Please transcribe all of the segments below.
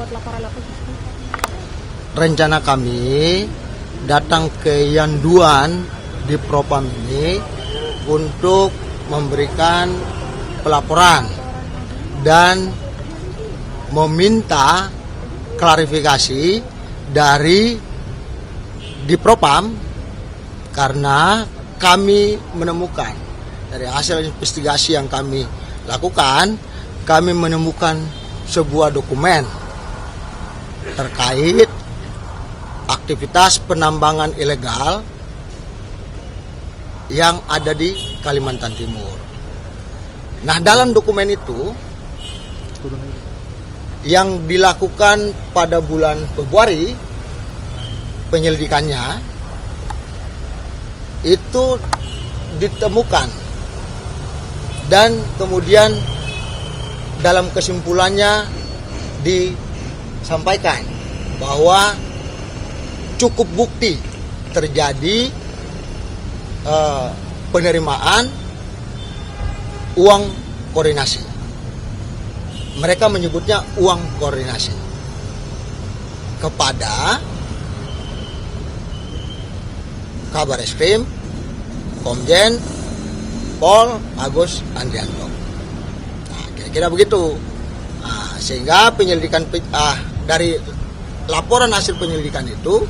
membuat laporan apa sih? Rencana kami datang ke Yanduan di Propam ini untuk memberikan pelaporan dan meminta klarifikasi dari di Propam karena kami menemukan dari hasil investigasi yang kami lakukan, kami menemukan sebuah dokumen terkait aktivitas penambangan ilegal yang ada di Kalimantan Timur. Nah, dalam dokumen itu yang dilakukan pada bulan Februari penyelidikannya itu ditemukan dan kemudian dalam kesimpulannya disampaikan bahwa cukup bukti terjadi penerimaan uang koordinasi. Mereka menyebutnya uang koordinasi kepada Kabar Eskrim, Komjen Pol Agus Andrianto. Nah, kira-kira begitu. Nah, sehingga penyelidikan dari laporan hasil penyelidikan itu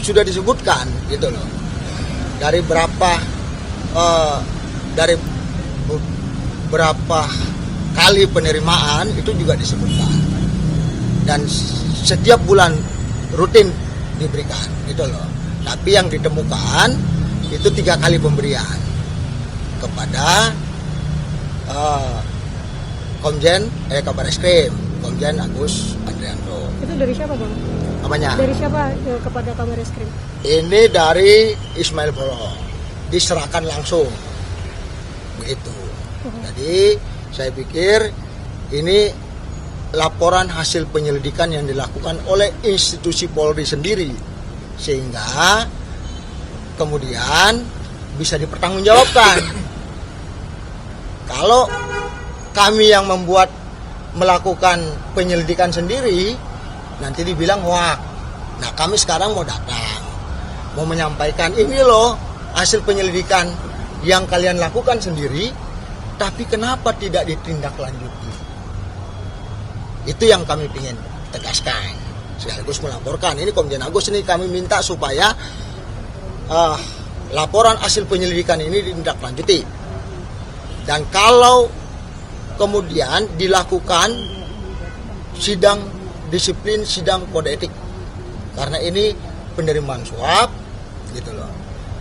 sudah disebutkan gitu loh. Dari berapa kali penerimaan itu juga disebutkan. Dan setiap bulan rutin diberikan gitu loh. Tapi yang ditemukan itu 3 kali pemberian kepada Kabar Eskrim, Komjen Agus Andrianto. Itu dari siapa, Bang? Namanya? Dari siapa kepada Kabar Eskrim? Ini dari Ismail Bolong, diserahkan langsung, begitu. Jadi saya pikir ini laporan hasil penyelidikan yang dilakukan oleh institusi Polri sendiri, sehingga kemudian bisa dipertanggungjawabkan. Kalau kami yang melakukan penyelidikan sendiri, nanti dibilang hoak. Nah, kami sekarang mau datang, mau menyampaikan ini loh hasil penyelidikan yang kalian lakukan sendiri, tapi kenapa tidak ditindaklanjuti? Itu yang kami ingin tegaskan. Sekaligus melaporkan, ini Komjen Agus ini kami minta supaya laporan hasil penyelidikan ini ditindaklanjuti. Dan kalau kemudian dilakukan sidang disiplin, sidang kode etik, karena ini penerimaan suap gitu loh,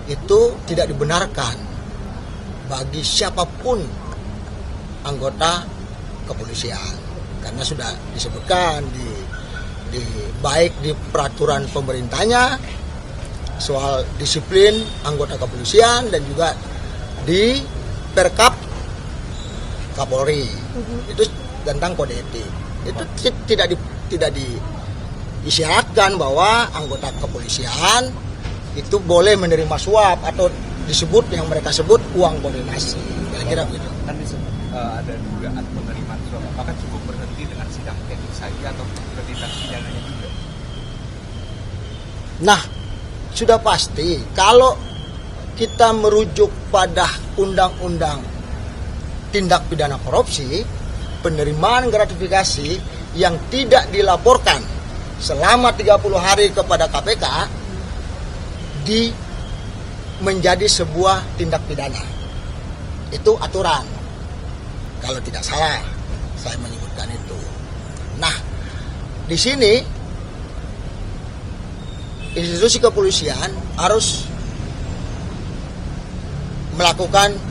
itu tidak dibenarkan bagi siapapun anggota kepolisian, karena sudah disebutkan baik di peraturan pemerintahnya soal disiplin anggota kepolisian dan juga di Perkap Kapolri itu tentang kode etik. Itu tidak diisyaratkan bahwa anggota kepolisian itu boleh menerima suap atau disebut yang mereka sebut uang koordinasi. Kira-kira begitu. Kan ada dugaan penerimaan suap. Apakah cukup berhenti dengan sidang etik saja atau ke tindak pidananya juga? Nah, sudah pasti kalau kita merujuk pada undang-undang tindak pidana korupsi, penerimaan gratifikasi yang tidak dilaporkan selama 30 hari kepada KPK menjadi sebuah tindak pidana. Itu aturan. Kalau tidak salah, saya menyebutkan itu. Nah, di sini institusi kepolisian harus melakukan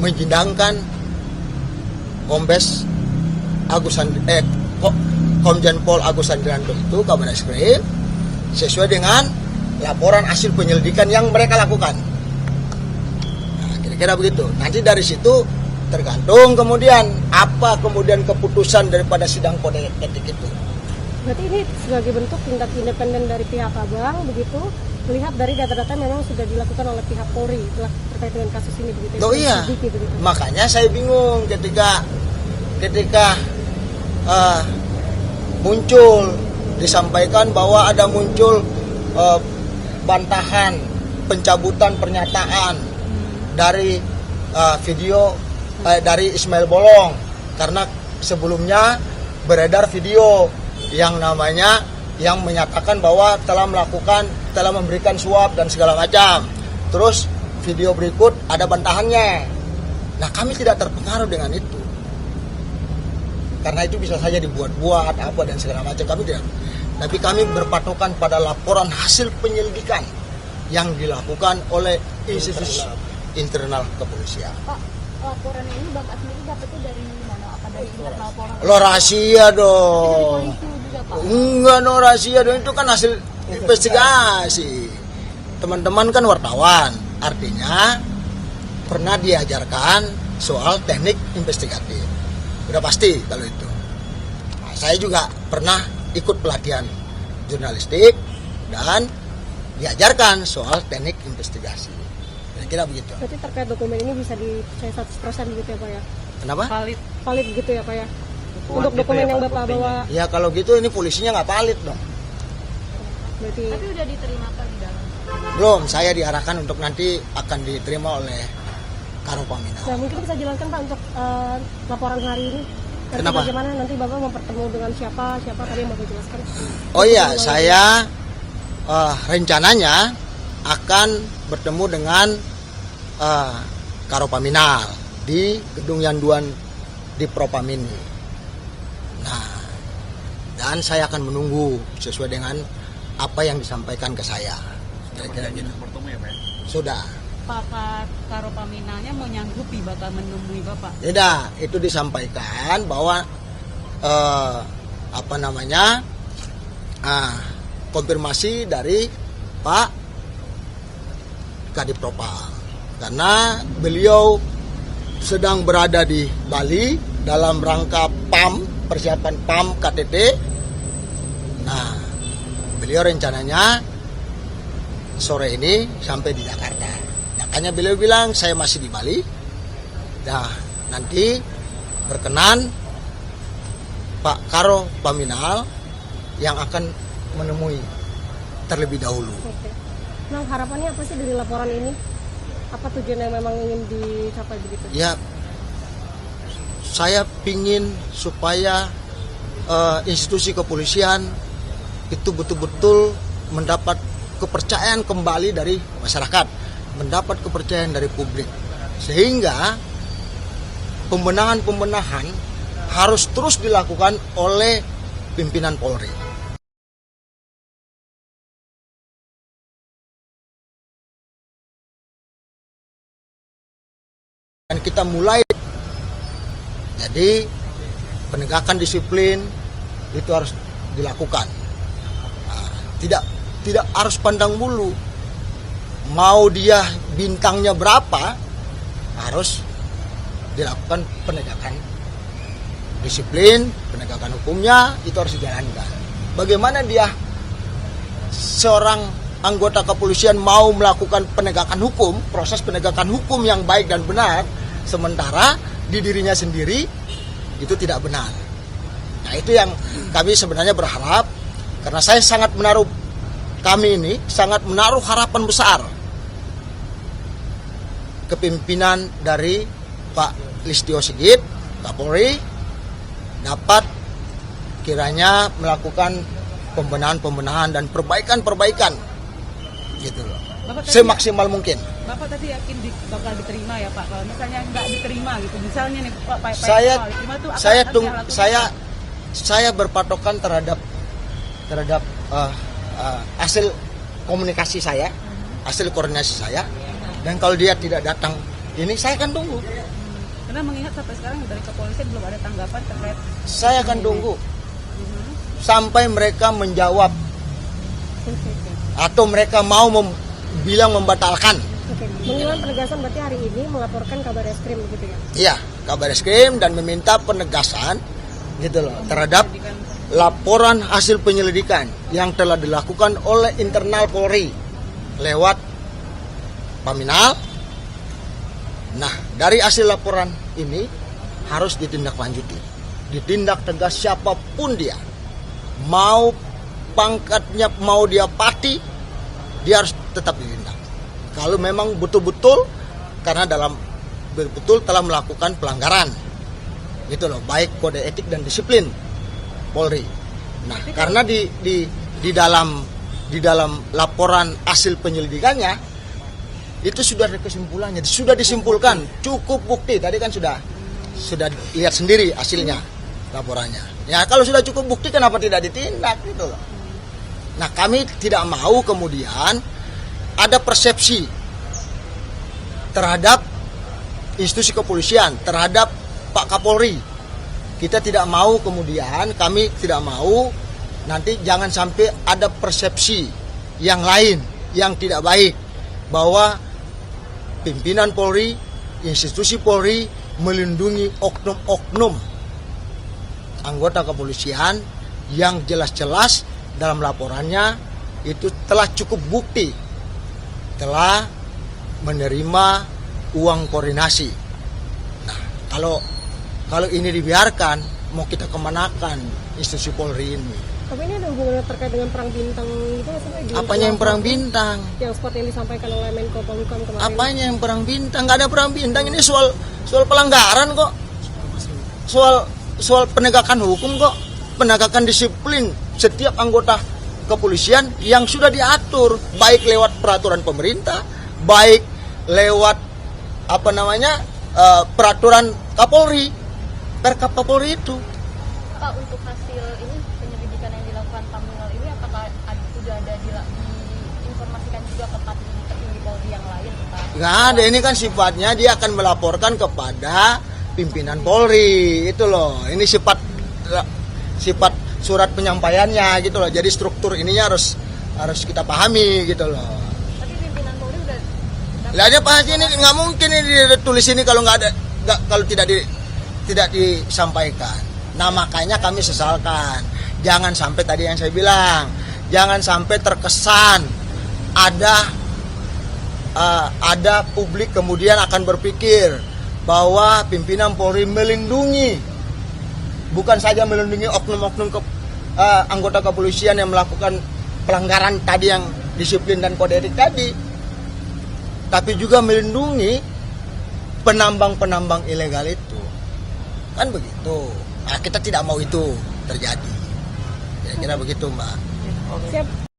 menjindangkan Komjen Pol Agus Andrianto itu Kabar Eskrim sesuai dengan laporan hasil penyelidikan yang mereka lakukan. Nah, kira-kira begitu. Nanti dari situ tergantung kemudian apa kemudian keputusan daripada sidang kode etik itu. Berarti ini sebagai bentuk tindak independen dari pihak Abang, begitu, melihat dari data-data memang sudah dilakukan oleh pihak Polri terkait dengan kasus ini, begitu. Oh iya, makanya saya bingung ketika muncul disampaikan bahwa ada muncul bantahan, pencabutan pernyataan dari video dari Ismail Bolong, karena sebelumnya beredar video yang namanya yang menyatakan bahwa telah memberikan suap dan segala macam. Terus video berikut ada bantahannya. Nah, kami tidak terpengaruh dengan itu, karena itu bisa saja dibuat-buat apa dan segala macam. Kami tidak. Tapi kami berpatokan pada laporan hasil penyelidikan yang dilakukan oleh institusi internal kepolisian. Pak, laporan ini Bapak sendiri dapetnya dari mana? Apa dari internal Polri? Lo rahasia dong. Itu juga Pak. Enggak, no rahasia dong, itu kan hasil investigasi. Teman-teman kan wartawan, artinya pernah diajarkan soal teknik investigatif. Udah pasti kalau itu. Nah, saya juga pernah ikut pelatihan jurnalistik dan diajarkan soal teknik investigasi. Kira-kira begitu. Berarti terkait dokumen ini bisa dipercaya 100% gitu ya Pak ya? Kenapa? Valid gitu ya Pak ya? Untuk dokumen yang Bapak bawa. Ya kalau gitu ini polisinya nggak valid dong. Berarti Tapi udah diterima Pak di dalam. Belum, saya diarahkan untuk nanti akan diterima oleh Karopaminal. nah, mungkin bisa jelaskan Pak untuk laporan hari ini. Nanti Kenapa? bagaimana nanti Bapak mempertemu dengan siapa tadi yang Bapak jelaskan? Oh iya, saya rencananya akan bertemu dengan Karopaminal di gedung Yanduan di Propamin. Nah, dan saya akan menunggu sesuai dengan apa yang disampaikan ke saya. Kira-kira gitu. Bertemu ya, Pak? Sudah. Pak Karopaminalnya menyanggupi bakal menemui Bapak. Tidak, itu disampaikan bahwa konfirmasi dari Pak Kadipropam, karena beliau sedang berada di Bali dalam rangka PAM, persiapan PAM KTT. Nah, beliau rencananya sore ini sampai di Jakarta. Makanya beliau bilang saya masih di Bali. Nah, nanti berkenan Pak Karopaminal yang akan menemui terlebih dahulu. Oke. Nah, harapannya apa sih dari laporan ini? Apa tujuan yang memang ingin dicapai begitu? Ya, saya pingin supaya institusi kepolisian itu betul-betul mendapat kepercayaan kembali dari masyarakat, mendapat kepercayaan dari publik, sehingga pembenahan harus terus dilakukan oleh pimpinan Polri. Dan kita mulai, jadi penegakan disiplin itu harus dilakukan. Nah, tidak harus pandang bulu. Mau dia bintangnya berapa, harus dilakukan penegakan disiplin, penegakan hukumnya itu harus dijalankan. Bagaimana dia seorang anggota kepolisian mau melakukan penegakan hukum, proses penegakan hukum yang baik dan benar, sementara di dirinya sendiri itu tidak benar. Nah, itu yang kami sebenarnya berharap, karena saya sangat menaruh, kami ini sangat menaruh harapan besar kepimpinan dari Pak Listio Sigit, Kapolri, dapat kiranya melakukan pembenahan dan perbaikan gitu loh, semaksimal mungkin. Bapak tadi yakin bakal diterima ya Pak? Kalau misalnya nggak diterima gitu, misalnya nih Pak diterima tuh saya berpatokan terhadap hasil komunikasi saya, hasil koordinasi saya, dan kalau dia tidak datang ini saya akan tunggu. Karena mengingat sampai sekarang dari kepolisian belum ada tanggapan terkait. Saya akan tunggu sampai mereka menjawab atau mereka mau bilang membatalkan. Oke. Mengilang penegasan berarti hari ini melaporkan kabar eskrim begitu ya? Iya, kabar eskrim dan meminta penegasan gitu loh terhadap laporan hasil penyelidikan yang telah dilakukan oleh internal Polri lewat Paminal. Nah, dari hasil laporan ini harus ditindaklanjuti, ditindak tegas siapapun dia mau pangkatnya mau dia pati, dia harus tetap ditindak. Kalau memang betul-betul karena betul telah melakukan pelanggaran, gitu loh, baik kode etik dan disiplin Polri. Nah, karena di dalam laporan hasil penyelidikannya itu sudah ada kesimpulannya, sudah disimpulkan cukup bukti. Tadi kan sudah lihat sendiri hasilnya laporannya. Ya kalau sudah cukup bukti kenapa tidak ditindak gitu loh. Nah, kami tidak mau kemudian ada persepsi terhadap institusi kepolisian, terhadap Pak Kapolri. Kita tidak mau kemudian, kami tidak mau nanti jangan sampai ada persepsi yang lain yang tidak baik bahwa pimpinan Polri, institusi Polri melindungi oknum-oknum anggota kepolisian yang jelas-jelas dalam laporannya itu telah cukup bukti telah menerima uang koordinasi. Nah, kalau ini dibiarkan, mau kita kemanakan institusi Polri ini? Tapi ini ada hubungannya terkait dengan perang bintang gitu nggak sih? Apanya yang perang bintang? Yang seperti yang disampaikan oleh Menko Polhukam kemarin. Apanya yang perang bintang? Nggak ada perang bintang, ini soal pelanggaran kok. Soal penegakan hukum kok. Penegakan disiplin setiap anggota kepolisian yang sudah diatur baik lewat peraturan pemerintah, baik lewat peraturan Kapolri, Perkap Kapolri itu. Pak, untuk hasil ini penyelidikan yang dilakukan Paminal ini apakah sudah ada diinformasikan juga ke petinggi Polri yang lain, Pak? Nggak ada, ini kan sifatnya dia akan melaporkan kepada pimpinan Polri itu loh. Ini sifat surat penyampaiannya gitu loh. Jadi struktur ininya harus kita pahami gitu loh. Tapi pimpinan Polri udah Lah dia pasti ini nggak mungkin ini ditulis ini kalau kalau tidak disampaikan. Nah, makanya kami sesalkan. Jangan sampai tadi yang saya bilang, jangan sampai terkesan ada publik kemudian akan berpikir bahwa pimpinan Polri melindungi, bukan saja melindungi oknum-oknum anggota kepolisian yang melakukan pelanggaran tadi yang disiplin dan kode etik tadi, tapi juga melindungi penambang-penambang ilegal itu. Kan begitu. Nah, kita tidak mau itu terjadi. Kira-kira begitu, Mbak. Siap.